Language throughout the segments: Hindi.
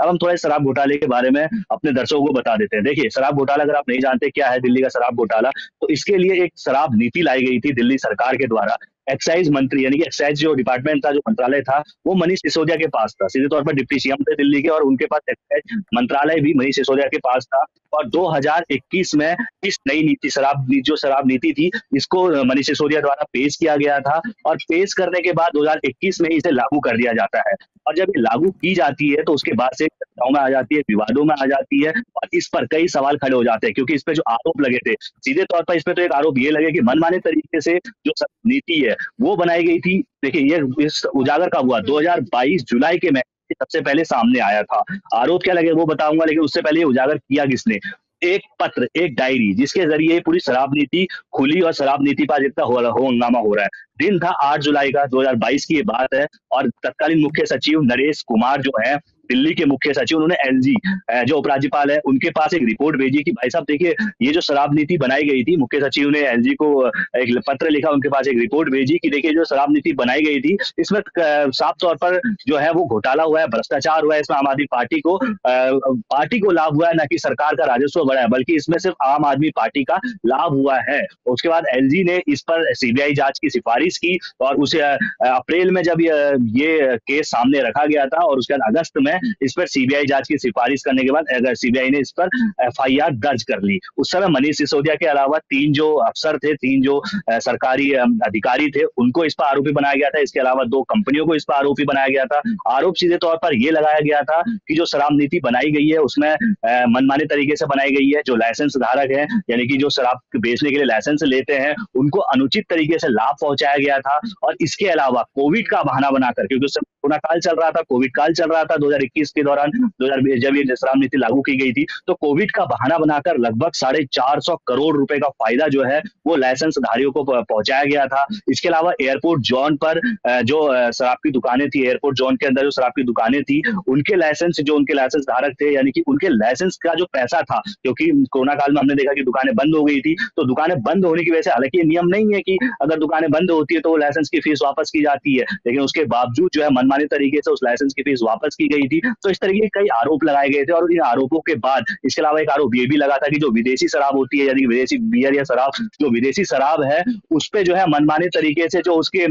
अब हम थोड़ा शराब घोटाले के बारे में अपने दर्शकों को बता देते हैं। देखिए, शराब घोटाला अगर आप नहीं जानते क्या है दिल्ली का शराब घोटाला, तो इसके लिए एक शराब नीति लाई गई थी दिल्ली सरकार के द्वारा। एक्साइज मंत्री यानी कि एक्साइज जो डिपार्टमेंट था, जो मंत्रालय था, वो मनीष सिसोदिया के पास था। सीधे तौर पर डिप्टी सीएम थे दिल्ली के, और उनके पास एक्साइज मंत्रालय भी मनीष सिसोदिया के पास था। और 2021 में इस नई नीति जो शराब नीति थी, इसको मनीष सिसोदिया द्वारा पेश किया गया था, और पेश करने के बाद 2021 में इसे लागू कर दिया जाता है। और जब ये लागू की जाती है तो उसके बाद से चर्चाओं में आ जाती है, विवादों में आ जाती है, और इस पर कई सवाल खड़े हो जाते हैं, क्योंकि इस पे जो आरोप लगे थे, सीधे तौर पर इस पे तो एक आरोप ये लगे कि मनमाने तरीके से जो नीति है वो बनाई गई थी। देखिए, ये इस उजागर कब हुआ? 2022 जुलाई के में सबसे पहले सामने आया था। आरोप क्या लगे वो बताऊंगा, लेकिन उससे पहले ये उजागर किया किसने? एक पत्र, एक डायरी, जिसके जरिए पूरी शराब नीति खुली, और शराब नीति पर जितना हंगामा हो रहा है। दिन था 8 जुलाई का, 2022 की ये बात है, और तत्कालीन मुख्य सचिव नरेश कुमार जो है दिल्ली के मुख्य सचिव, उन्होंने एलजी जो उपराज्यपाल है उनके पास एक रिपोर्ट भेजी कि भाई साहब देखिए, ये जो शराब नीति बनाई गई थी, मुख्य सचिव ने एलजी को एक पत्र लिखा, उनके पास एक रिपोर्ट भेजी कि देखिए, जो शराब नीति बनाई गई थी, इसमें साफ तौर पर जो है वो घोटाला हुआ है, भ्रष्टाचार हुआ है। इसमें आम आदमी पार्टी को लाभ हुआ है, ना कि सरकार का राजस्व बढ़ा है, बल्कि इसमें सिर्फ आम आदमी पार्टी का लाभ हुआ है। उसके बाद एलजी ने इस पर सीबीआई जांच की सिफारिश की, और उसे अप्रैल में जब ये केस सामने रखा गया था, और उसके बाद अगस्त में इस पर सीबीआई जांच की सिफारिश करने के बाद अगर सीबीआई ने इस पर एफआईआर दर्ज कर ली। उस समय मनीष सिसोदिया के अलावा 3 जो अफसर थे, 3 जो सरकारी अधिकारी थे, उनको इस पर आरोपी बनाया गया था। इसके अलावा 2 कंपनियों को इस पर आरोपी बनाया गया था। आरोप सीधे तौर पर यह लगाया गया था कि जो शराब नीति बनाई गई है उसमें मनमाने तरीके से बनाई गई है। जो लाइसेंस धारक है, यानी कि जो शराब बेचने के लिए लाइसेंस लेते हैं, उनको अनुचित तरीके से लाभ पहुंचाया गया था। और इसके अलावा कोविड का बहाना बनाकर, क्योंकि उस समय कोरोना काल चल रहा था, कोविड काल चल रहा था 2021 के दौरान, 2020 जब ये शराब नीति लागू की गई थी, तो कोविड का बहाना बनाकर लगभग 450 करोड़ रुपए का फायदा जो है वो लाइसेंस धारियों को पहुंचाया गया था। इसके अलावा एयरपोर्ट जोन पर जो शराब की दुकानें थी, एयरपोर्ट जोन के अंदर जो शराब की दुकानें थी, उनके लाइसेंस धारक थे, यानी कि उनके लाइसेंस का जो पैसा था, क्योंकि कोरोना काल में हमने देखा कि दुकानें बंद हो गई थी, तो दुकानें बंद होने की वजह से, हालांकि ये नियम नहीं है कि अगर दुकानें बंद होती है तो वो लाइसेंस की फीस वापस की जाती है, लेकिन उसके बावजूद जो है मनमाने तरीके से उस लाइसेंस की फीस वापस की गई थी। तो इस तरीके के कई आरोप लगाए गए थे, और इन आरोपों के बाद इसके अलावा एक आरोप ये भी लगा था कि जो विदेशी शराब होती है, यानी विदेशी बियर या शराब, जो विदेशी शराब है, उस पे जो है मनमाने तरीके से जो उसके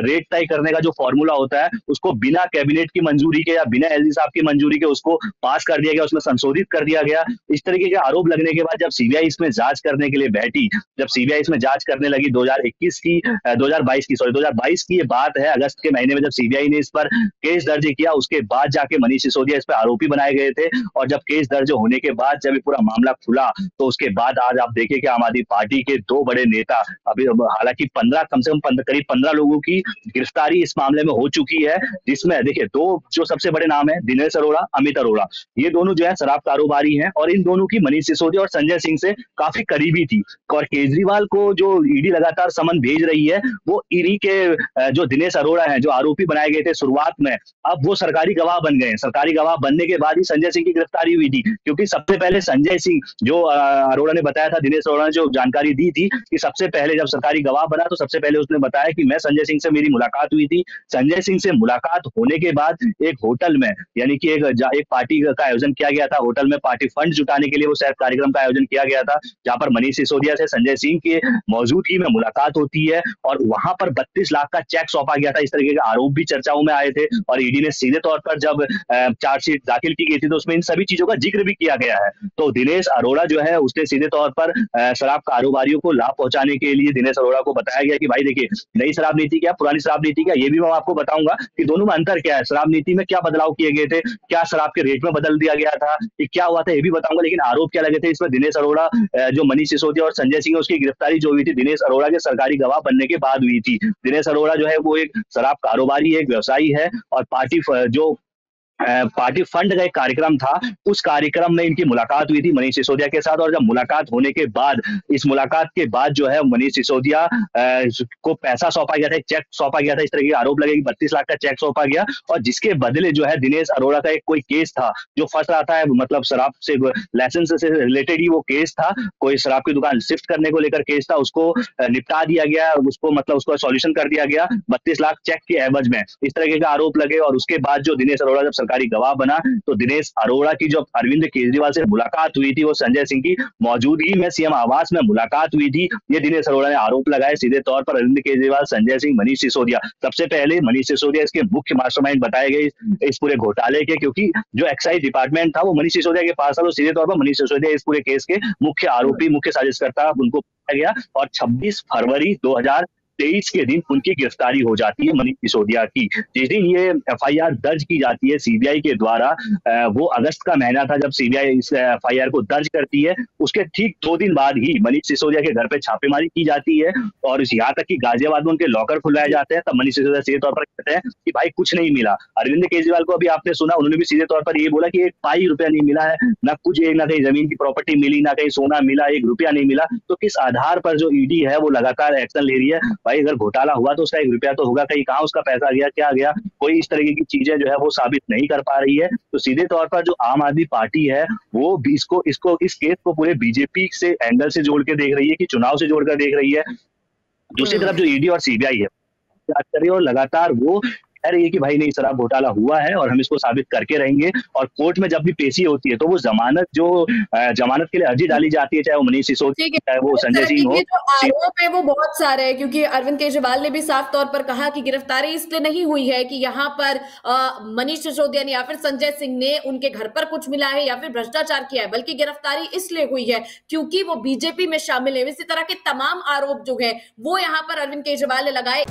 रेट तय करने का जो फॉर्मूला होता है, उसको बिना कैबिनेट की मंजूरी के या बिना एलजी साहब की मंजूरी के उसको पास कर दिया गया, उसमें संशोधित कर दिया गया। इस तरीके के आरोप लगने के बाद जब सीबीआई इसमें जांच करने के लिए बैठी, जब सीबीआई इसमें जांच करने लगी 2022 की ये बात है, अगस्त के महीने में जब सीबीआई ने इस पर केस दर्ज किया, उसके बाद जाके मनीष सिसोदिया इस पर आरोपी बनाए गए थे। और जब केस दर्ज होने के बाद जब ये पूरा मामला खुला, तो उसके बाद आज आप देखिए कि आम आदमी पार्टी के 2 बड़े नेता, अभी हालांकि 15 कम से कम करीब 15 लोगों की गिरफ्तारी इस मामले में हो चुकी है, जिसमें देखिए 2 जो सबसे बड़े नाम है, दिनेश अरोड़ा, अमित अरोड़ा, ये दोनों जो है शराब कारोबारी हैं, और इन दोनों की मनीष सिसोदिया और संजय सिंह से काफी करीबी थी। और केजरीवाल को जो ईडी लगातार समन भेज रही है, वो ईडी के जो दिनेश अरोड़ा है, जो आरोपी बनाए गए थे शुरुआत में, अब वो सरकारी गवाह बन गए हैं। सरकारी गवाह बनने के बाद ही संजय सिंह की गिरफ्तारी हुई थी, क्योंकि सबसे पहले संजय सिंह, जो अरोड़ा ने बताया था, दिनेश अरोड़ा ने जो जानकारी दी थी कि सबसे पहले जब सरकारी गवाह बना, तो सबसे पहले उसने बताया कि मैं संजय सिंह से मेरी मुलाकात हुई थी। संजय सिंह से मुलाकात होने के बाद एक होटल में, यानी कि एक पार्टी का आयोजन किया गया था, होटल में पार्टी फंड जुटाने के लिए वो शायद कार्यक्रम का आयोजन किया गया था, जहां पर मनीष सिसोदिया से संजय सिंह की मौजूदगी में मुलाकात होती है, और वहां पर 32 लाख का चेक सौंपा गया था। इस तरीके के आरोप भी चर्चाओं में आए थे, और ईडी ने सीधे तौर पर जब चार्जशीट दाखिल की गई थी, तो उसमें इन सभी चीजों का जिक्र भी किया गया है। तो दिनेश अरोड़ा जो है, उसने सीधे तौर पर शराब कारोबारियों को लाभ पहुंचाने के लिए दिनेश अरोड़ा को बताया गया कि भाई देखिए, नई शराब नीति क्या, पुरानी शराब नीति क्या, ये भी मैं आपको बताऊंगा कि दोनों में अंतर क्या है, शराब नीति में क्या बदलाव किए गए थे, क्या शराब के रेट में बदल दिया गया था, कि क्या हुआ था, ये भी बताऊंगा। लेकिन आरोप क्या लगे थे इसमें, दिनेश अरोड़ा जो मनीष सिसोदिया और संजय सिंह, उसकी गिरफ्तारी जो हुई थी दिनेश अरोड़ा के सरकारी गवाह बनने के बाद हुई थी। दिनेश अरोड़ा जो है वो एक शराब कारोबारी है, एक व्यवसायी है, और पार्टी फंड का एक कार्यक्रम था, उस कार्यक्रम में इनकी मुलाकात हुई थी मनीष सिसोदिया के साथ। और जब मुलाकात होने के बाद, इस मुलाकात के बाद जो है मनीष सिसोदिया को पैसा सौंपा गया था, एक चेक सौंपा गया था। इस तरह के आरोप लगे कि 32 लाख का चेक सौंपा गया, और जिसके बदले जो है दिनेश अरोड़ा का एक कोई केस था जो फंस रहा था, मतलब शराब से, लाइसेंस से रिलेटेड ही वो केस था, कोई शराब की दुकान शिफ्ट करने को लेकर केस था, उसको निपटा दिया गया, उसको मतलब उसको सॉल्यूशन कर दिया गया 32 लाख चेक के एवज में। इस तरह के आरोप लगे, और उसके बाद जो दिनेश अरोड़ा जब सरकारी गवाह बना। तो दिनेश अरोड़ा की जो अरविंद केजरीवाल से मुलाकात हुई थी, वो संजय सिंह की मौजूदगी में सीएम आवास में मुलाकात हुई थी, ये दिनेश अरोड़ा ने आरोप लगाए सीधे तौर पर अरविंद केजरीवाल, संजय सिंह, मनीष सिसोदिया। सबसे पहले मनीष सिसोदिया इसके मुख्य मास्टरमाइंड बताए गए इस पूरे घोटाले के, क्योंकि जो एक्साइज डिपार्टमेंट था वो मनीष सिसोदिया के पास था, तो सीधे तौर पर मनीष सिसोदिया इस पूरे केस के मुख्य आरोपी, मुख्य साजिशकर्ता उनको पाया गया। और 26 फरवरी 2023 के दिन उनकी गिरफ्तारी हो जाती है मनीष सिसोदिया की। जिस दिन ये एफआईआर दर्ज की जाती है सीबीआई के द्वारा, वो अगस्त का महीना था जब सीबीआई इस एफआईआर को दर्ज करती है। उसके ठीक 2 दिन बाद ही मनीष सिसोदिया के घर पे छापेमारी की जाती है और यहाँ तक कि गाजियाबाद में उनके लॉकर खुलवाए जाते हैं। तब मनीष सिसोदिया सीधे तौर पर कहते हैं कि भाई कुछ नहीं मिला। अरविंद केजरीवाल को अभी आपने सुना, उन्होंने भी सीधे तौर पर ये बोला कि 1 पाई रुपया नहीं मिला है, ना कुछ, ना कहीं जमीन की प्रॉपर्टी मिली, ना कहीं सोना मिला, 1 रुपया नहीं मिला। तो किस आधार पर जो ईडी है वो लगातार एक्शन ले रही है? भाई अगर घोटाला हुआ तो उसका 1 रुपया तो होगा, कहीं कहाँ उसका पैसा गया, क्या गया, कोई इस तरीके की चीजें जो है वो साबित नहीं कर पा रही है। तो सीधे तौर पर जो आम आदमी पार्टी है वो भी इसको इस केस को पूरे बीजेपी से एंगल से जोड़ के देख रही है कि चुनाव से जोड़कर देख रही है। दूसरी तरफ जो ईडी और सीबीआई है जांच कर रही है और लगातार वो कह रही है कि भाई नहीं, शराब घोटाला हुआ है और हम इसको साबित करके रहेंगे। और कोर्ट में जब भी पेशी होती है तो वो जमानत के लिए अर्जी डाली जाती है, चाहे वो मनीष सिसोदिया, चाहे वो संजय सिंह हो। ये जो आरोप है वो बहुत सारे हैं, क्योंकि अरविंद केजरीवाल ने भी साफ तौर पर कहा कि गिरफ्तारी इसलिए नहीं हुई है कि यहाँ पर मनीष सिसोदिया ने या फिर संजय सिंह ने उनके घर पर कुछ मिला है या फिर भ्रष्टाचार किया है, बल्कि गिरफ्तारी इसलिए हुई है क्योंकि वो बीजेपी में शामिल है। इसी तरह के तमाम आरोप जो है वो यहाँ पर अरविंद केजरीवाल ने लगाए।